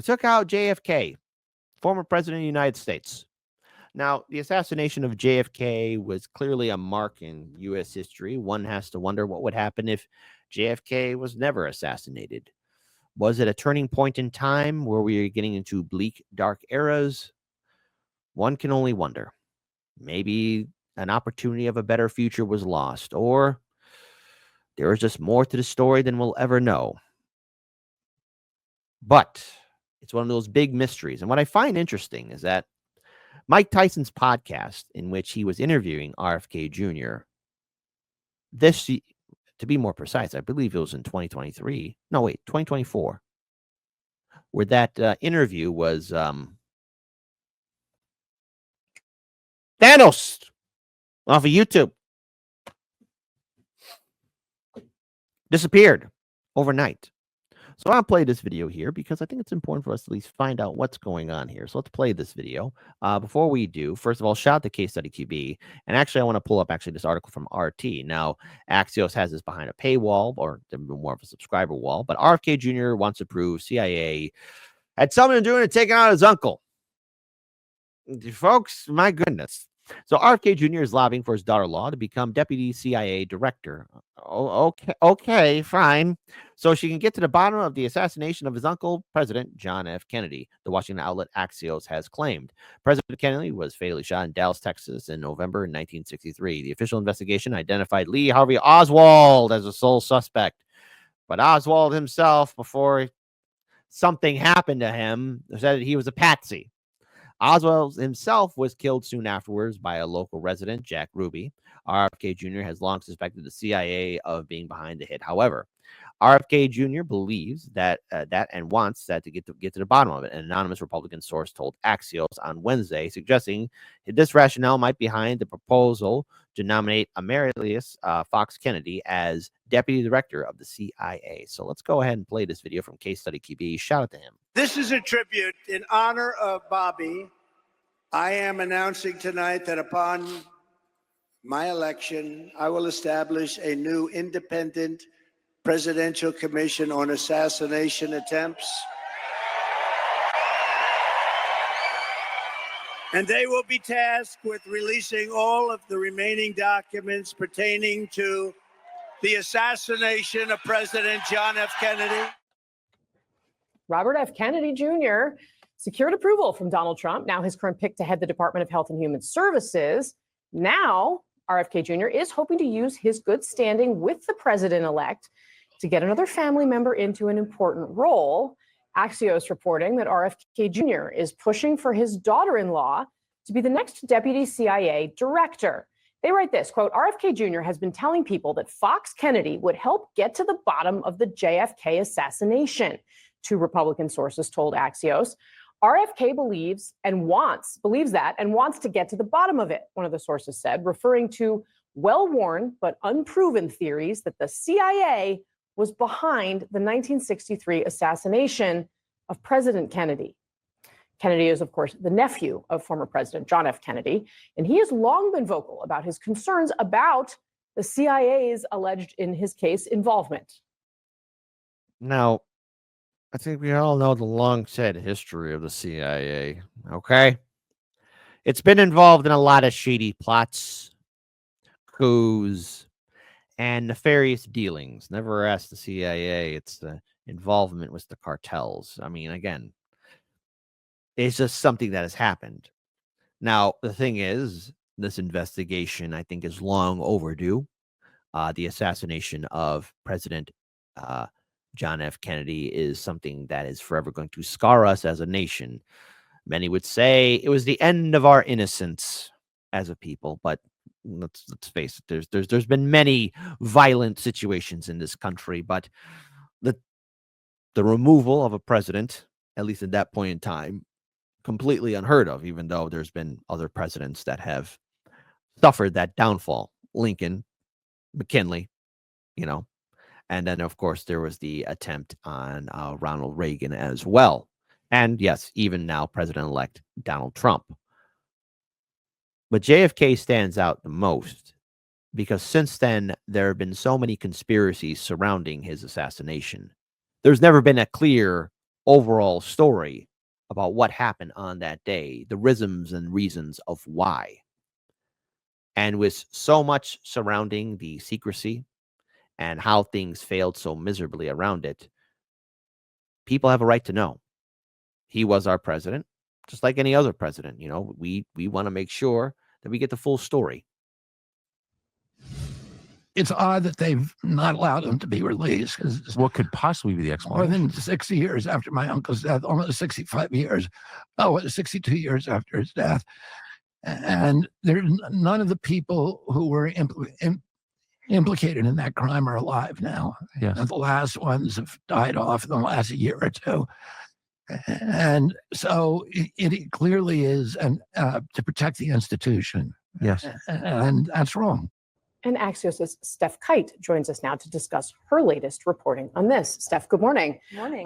took out JFK, former president of the United States. Now, the assassination of JFK was clearly a mark in U.S. history. One has to wonder what would happen if JFK was never assassinated. Was it a turning point in time where we are getting into bleak, dark eras? One can only wonder. Maybe an opportunity of a better future was lost, or there is just more to the story than we'll ever know. But it's one of those big mysteries. And what I find interesting is that Mike Tyson's podcast, in which he was interviewing RFK Jr., to be more precise, I believe it was in 2023. No, wait, 2024, where that interview was Thanos off of YouTube. Disappeared overnight. So I'll play this video here because I think it's important for us to at least find out what's going on here. So let's play this video. Before we do, first of all, shout out to Case Study QB. And actually, I want to pull up this article from RT. Now, Axios has this behind a paywall, or more of a subscriber wall. But RFK Jr. wants to prove CIA had something to do with taking out his uncle. Folks, my goodness. So RFK Jr. is lobbying for his daughter-in-law to become deputy CIA director. Oh, okay, fine. So she can get to the bottom of the assassination of his uncle, President John F. Kennedy, the Washington outlet Axios has claimed. President Kennedy was fatally shot in Dallas, Texas in November 1963. The official investigation identified Lee Harvey Oswald as a sole suspect. But Oswald himself, before something happened to him, said he was a patsy. Oswald himself was killed soon afterwards by a local resident, Jack Ruby. RFK Jr. has long suspected the CIA of being behind the hit. However, RFK Jr. believes that and wants that to get to the bottom of it. An anonymous Republican source told Axios on Wednesday, suggesting this rationale might be behind the proposal to nominate Emeritus Fox Kennedy as deputy director of the CIA. So let's go ahead and play this video from Case Study QB. Shout out to him. This is a tribute in honor of Bobby. I am announcing tonight that upon my election, I will establish a new independent presidential commission on assassination attempts. And they will be tasked with releasing all of the remaining documents pertaining to the assassination of President John F. Kennedy. Robert F. Kennedy Jr. secured approval from Donald Trump, now his current pick to head the Department of Health and Human Services. Now, RFK Jr. is hoping to use his good standing with the president-elect to get another family member into an important role. Axios reporting that RFK Jr. is pushing for his daughter-in-law to be the next deputy CIA director. They write this, quote, RFK Jr. has been telling people that Fox Kennedy would help get to the bottom of the JFK assassination. Two Republican sources told Axios. RFK believes that and wants to get to the bottom of it, one of the sources said, referring to well-worn but unproven theories that the CIA was behind the 1963 assassination of President Kennedy. Kennedy is, of course, the nephew of former President John F. Kennedy, and he has long been vocal about his concerns about the CIA's alleged, in his case, involvement. Now, I think we all know the long-said history of the CIA, okay? It's been involved in a lot of shady plots, coups, and nefarious dealings. Never asked the CIA. It's the involvement with the cartels. I mean, again, it's just something that has happened. Now, the thing is, this investigation, I think, is long overdue. The assassination of President John F. Kennedy is something that is forever going to scar us as a nation. Many would say it was the end of our innocence as a people, but let's face it, there's been many violent situations in this country, but the removal of a president, at least at that point in time, completely unheard of, even though there's been other presidents that have suffered that downfall. Lincoln, McKinley, and then, of course, there was the attempt on Ronald Reagan as well. And yes, even now, President-elect Donald Trump. But JFK stands out the most because since then, there have been so many conspiracies surrounding his assassination. There's never been a clear overall story about what happened on that day, the rhythms and reasons of why. And with so much surrounding the secrecy and how things failed so miserably around it, people have a right to know. He was our president, just like any other president. We want to make sure that we get the full story. It's odd that they've not allowed him to be released. What could possibly be the More explanation? than 60 years after my uncle's death, almost 65 years. Oh, 62 years after his death. And none of the people who were implicated in that crime are alive now. Yes. And the last ones have died off in the last year or two. And so it clearly is to protect the institution. Yes. And that's wrong. And Axios' Steph Kite joins us now to discuss her latest reporting on this. Steph, good morning. Morning.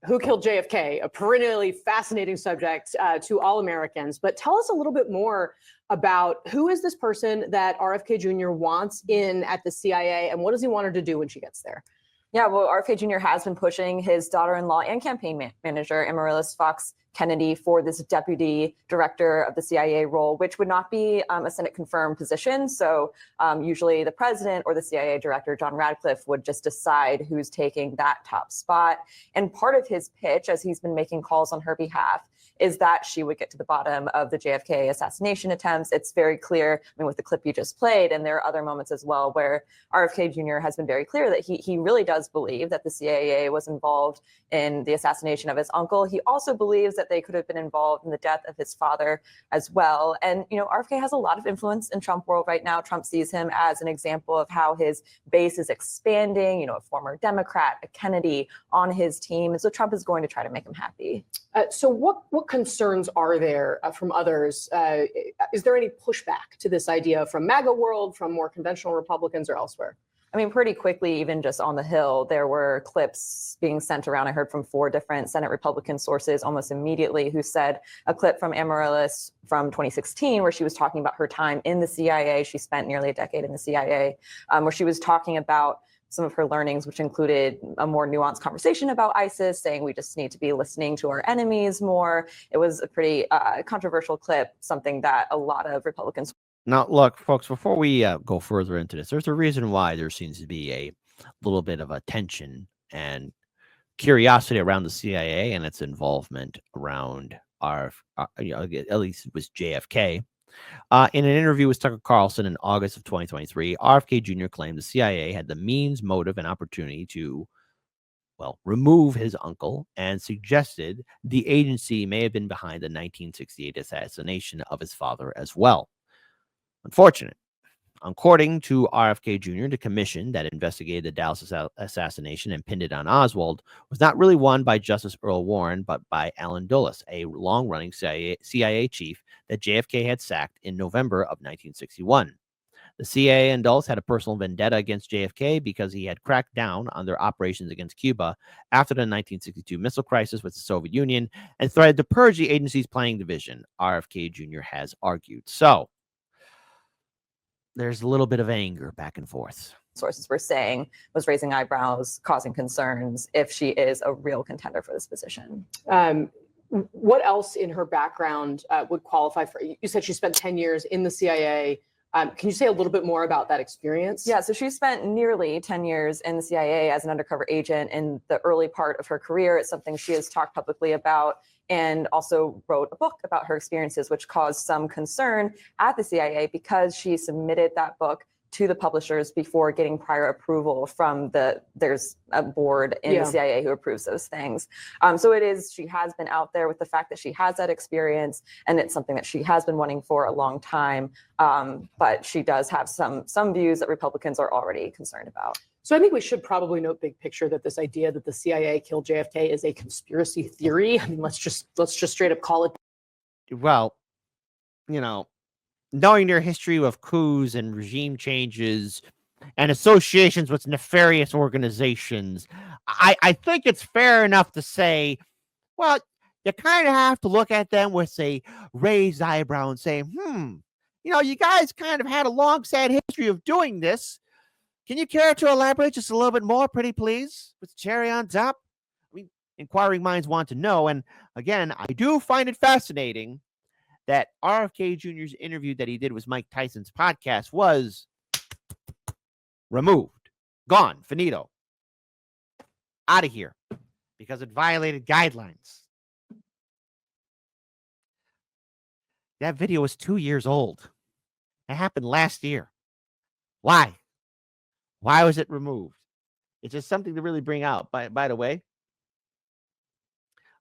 Who killed JFK? A perennially fascinating subject to all Americans. But tell us a little bit more about who is this person that RFK Jr. wants in at the CIA, and what does he want her to do when she gets there? Yeah, well, RFK Jr. has been pushing his daughter-in-law and campaign manager, Amaryllis Fox Kennedy, for this deputy director of the CIA role, which would not be a Senate-confirmed position. So usually the president or the CIA director, John Radcliffe, would just decide who's taking that top spot. And part of his pitch, as he's been making calls on her behalf, is that she would get to the bottom of the JFK assassination attempts. It's very clear, with the clip you just played, and there are other moments as well where RFK Jr. has been very clear that he really does believe that the CIA was involved in the assassination of his uncle. He also believes that they could have been involved in the death of his father as well. And, RFK has a lot of influence in Trump world right now. Trump sees him as an example of how his base is expanding, a former Democrat, a Kennedy on his team. And so Trump is going to try to make him happy. So what concerns are there from others? Is there any pushback to this idea from MAGA world, from more conventional Republicans or elsewhere? Pretty quickly, even just on the Hill, there were clips being sent around. I heard from 4 different Senate Republican sources almost immediately who said a clip from Amaryllis from 2016, where she was talking about her time in the CIA. She spent nearly a decade in the CIA, where she was talking about some of her learnings, which included a more nuanced conversation about ISIS, saying we just need to be listening to our enemies more. It was a pretty controversial clip, something that a lot of Republicans. Now, look, folks, before we go further into this, there's a reason why there seems to be a little bit of attention and curiosity around the CIA and its involvement around at least with JFK. In an interview with Tucker Carlson in August of 2023, RFK Jr. claimed the CIA had the means, motive, and opportunity to, remove his uncle, and suggested the agency may have been behind the 1968 assassination of his father as well. Unfortunate. According to RFK Jr., the commission that investigated the Dallas assassination and pinned it on Oswald was not really won by Justice Earl Warren, but by Allen Dulles, a long-running CIA chief that JFK had sacked in November of 1961. The CIA and Dulles had a personal vendetta against JFK because he had cracked down on their operations against Cuba after the 1962 missile crisis with the Soviet Union and threatened to purge the agency's planning division, RFK Jr. has argued. So, there's a little bit of anger back and forth. Sources were saying was raising eyebrows, causing concerns if she is a real contender for this position. What else in her background would qualify for? You said she spent 10 years in the CIA. Can you say a little bit more about that experience? Yeah, so she spent nearly 10 years in the CIA as an undercover agent in the early part of her career. It's something she has talked publicly about, and also wrote a book about her experiences, which caused some concern at the CIA because she submitted that book to the publishers before getting prior approval from there's a board in the CIA who approves those things. So she has been out there with the fact that she has that experience, and it's something that she has been wanting for a long time. But she does have some views that Republicans are already concerned about. So I think we should probably note big picture that this idea that the CIA killed JFK is a conspiracy theory. Let's just straight up call it. Well, knowing their history of coups and regime changes and associations with nefarious organizations, I think it's fair enough to say, well, you kind of have to look at them with a raised eyebrow and say, you guys kind of had a long, sad history of doing this. Can you care to elaborate just a little bit more, pretty please, with cherry on top? inquiring minds want to know. And again, I do find it fascinating that RFK Jr.'s interview that he did with Mike Tyson's podcast was removed, gone, finito, out of here, because it violated guidelines. That video was 2 years old. It happened last year. Why? Why was it removed? It's just something to really bring out. By the way,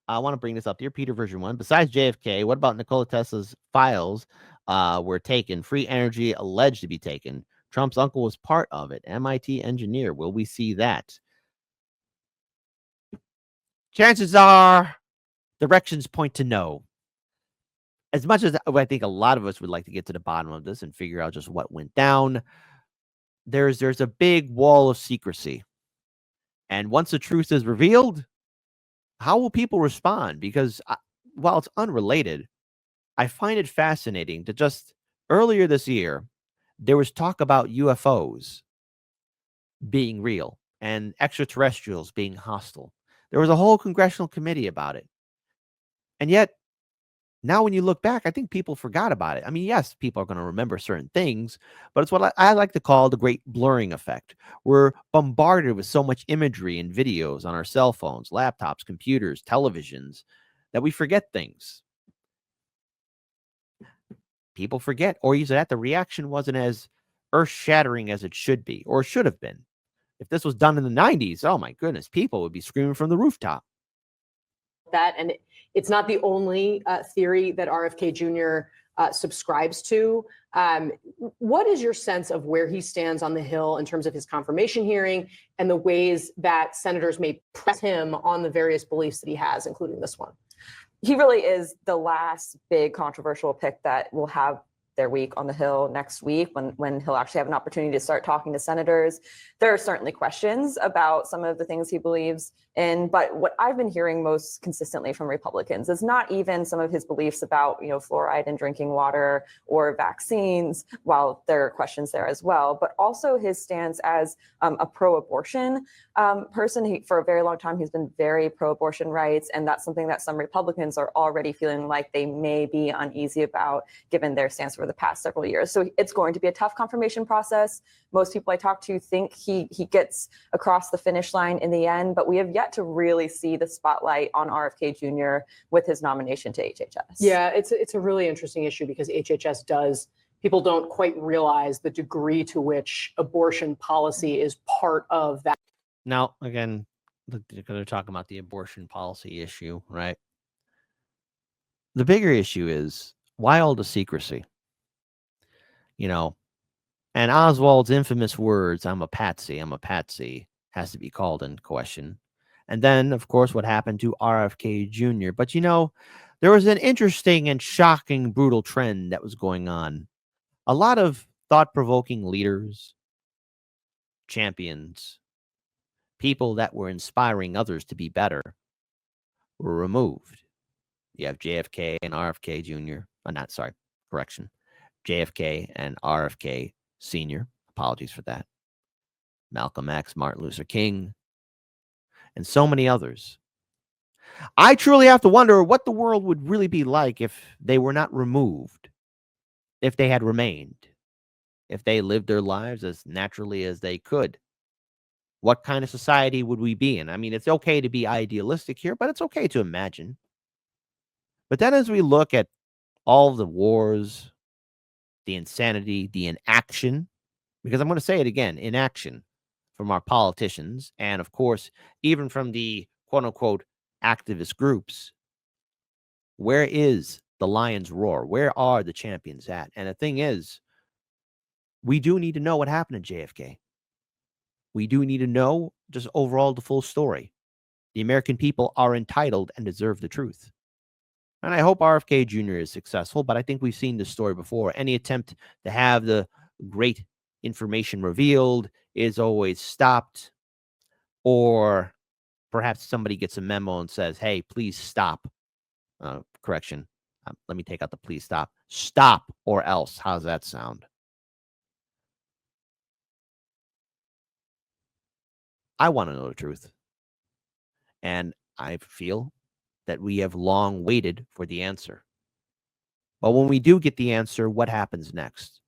I want to bring this up here. Peter version 1. Besides JFK, what about Nikola Tesla's files were taken? Free energy alleged to be taken. Trump's uncle was part of it. MIT engineer. Will we see that? Chances are directions point to no. As much as I think a lot of us would like to get to the bottom of this and figure out just what went down, there's a big wall of secrecy. And once the truth is revealed, how will people respond? Because while it's unrelated, I find it fascinating that just earlier this year, there was talk about UFOs being real and extraterrestrials being hostile. There was a whole congressional committee about it. And yet, now when you look back, I think people forgot about it. I mean, yes, people are going to remember certain things, but it's what I like to call the great blurring effect. We're bombarded with so much imagery and videos on our cell phones, laptops, computers, televisions, that we forget things. People forget, or either that the reaction wasn't as earth-shattering as it should be, or should have been. If this was done in the 90s, oh my goodness, people would be screaming from the rooftop. That, and it's not the only theory that RFK Jr. Subscribes to. What is your sense of where he stands on the Hill in terms of his confirmation hearing and the ways that senators may press him on the various beliefs that he has, including this one? He really is the last big controversial pick that will have their week on the Hill next week when he'll actually have an opportunity to start talking to senators. There are certainly questions about some of the things he believes in, but what I've been hearing most consistently from Republicans is not even some of his beliefs about, fluoride in drinking water or vaccines, while there are questions there as well, but also his stance as a pro-abortion person. For a very long time, he's been very pro-abortion rights, and that's something that some Republicans are already feeling like they may be uneasy about, given their stance over the past several years. So it's going to be a tough confirmation process. Most people I talk to think he gets across the finish line in the end, but we have yet to really see the spotlight on RFK Jr. with his nomination to HHS. Yeah, it's a really interesting issue because HHS people don't quite realize the degree to which abortion policy is part of that. Now, again, they're talking about the abortion policy issue, right? The bigger issue is, why all the secrecy? And Oswald's infamous words, I'm a patsy, has to be called into question. And then, of course, what happened to RFK Jr. But, there was an interesting and shocking, brutal trend that was going on. A lot of thought-provoking leaders, champions, people that were inspiring others to be better were removed. You have JFK and RFK Jr. JFK and RFK Sr. Apologies for that. Malcolm X, Martin Luther King, and so many others. I truly have to wonder what the world would really be like if they were not removed, if they had remained, if they lived their lives as naturally as they could. What kind of society would we be in? I mean, it's okay to be idealistic here, but it's okay to imagine. But then as we look at all the wars, the insanity, the inaction, because I'm going to say it again, inaction from our politicians, and of course, even from the quote-unquote activist groups, where is the lion's roar? Where are the champions at? And the thing is, we do need to know what happened to JFK. We do need to know just overall the full story. The American people are entitled and deserve the truth. And I hope RFK Jr. is successful, but I think we've seen this story before. Any attempt to have the great information revealed is always stopped, or perhaps somebody gets a memo and says, hey, please stop. Correction. Let me take out the please stop. Stop or else. How's that sound? I want to know the truth. And I feel that we have long waited for the answer. But when we do get the answer, what happens next?